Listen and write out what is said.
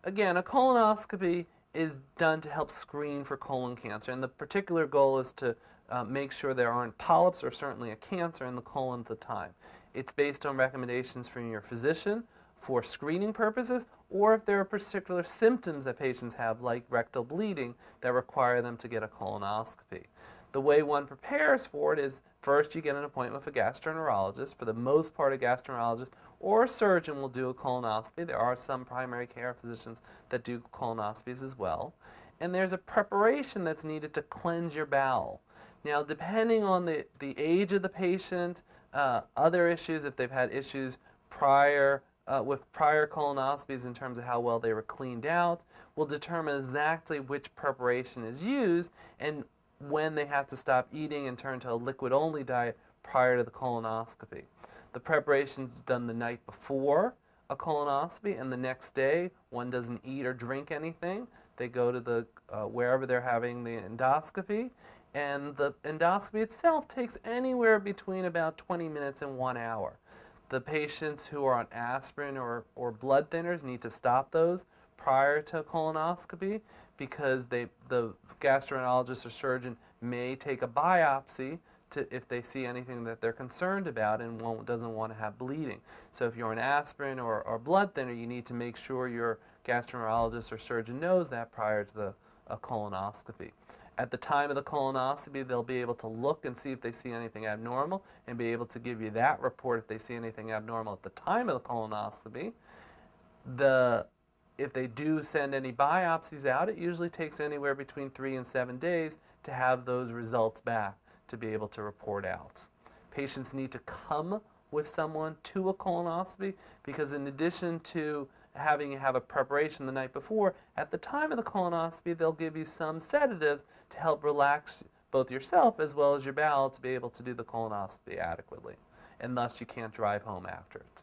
again, a colonoscopy is done to help screen for colon cancer, and the particular goal is to make sure there aren't polyps or certainly a cancer in the colon at the time. It's based on recommendations from your physician for screening purposes, or if there are particular symptoms that patients have, like rectal bleeding, that require them to get a colonoscopy. The way one prepares for it is first you get an appointment with a gastroenterologist. For the most part, a gastroenterologist or a surgeon will do a colonoscopy. There are some primary care physicians that do colonoscopies as well. And there's a preparation that's needed to cleanse your bowel. Now, depending on the age of the patient, other issues, if they've had issues with prior colonoscopies in terms of how well they were cleaned out, will determine exactly which preparation is used and when they have to stop eating and turn to a liquid-only diet prior to the colonoscopy. The preparation is done the night before a colonoscopy, and the next day one doesn't eat or drink anything. They go to the wherever they're having the endoscopy, and the endoscopy itself takes anywhere between about 20 minutes and 1 hour. The patients who are on aspirin or blood thinners need to stop those prior to a colonoscopy because the gastroenterologist or surgeon may take a biopsy if they see anything that they're concerned about and doesn't want to have bleeding. So if you're on aspirin or blood thinner, you need to make sure your gastroenterologist or surgeon knows that prior to a colonoscopy. At the time of the colonoscopy, they'll be able to look and see if they see anything abnormal and be able to give you that report if they see anything abnormal at the time of the colonoscopy. If they do send any biopsies out, it usually takes anywhere between 3 and 7 days to have those results back to be able to report out. Patients need to come with someone to a colonoscopy because in addition to having you have a preparation the night before, at the time of the colonoscopy they'll give you some sedatives to help relax both yourself as well as your bowel to be able to do the colonoscopy adequately, and thus you can't drive home after it.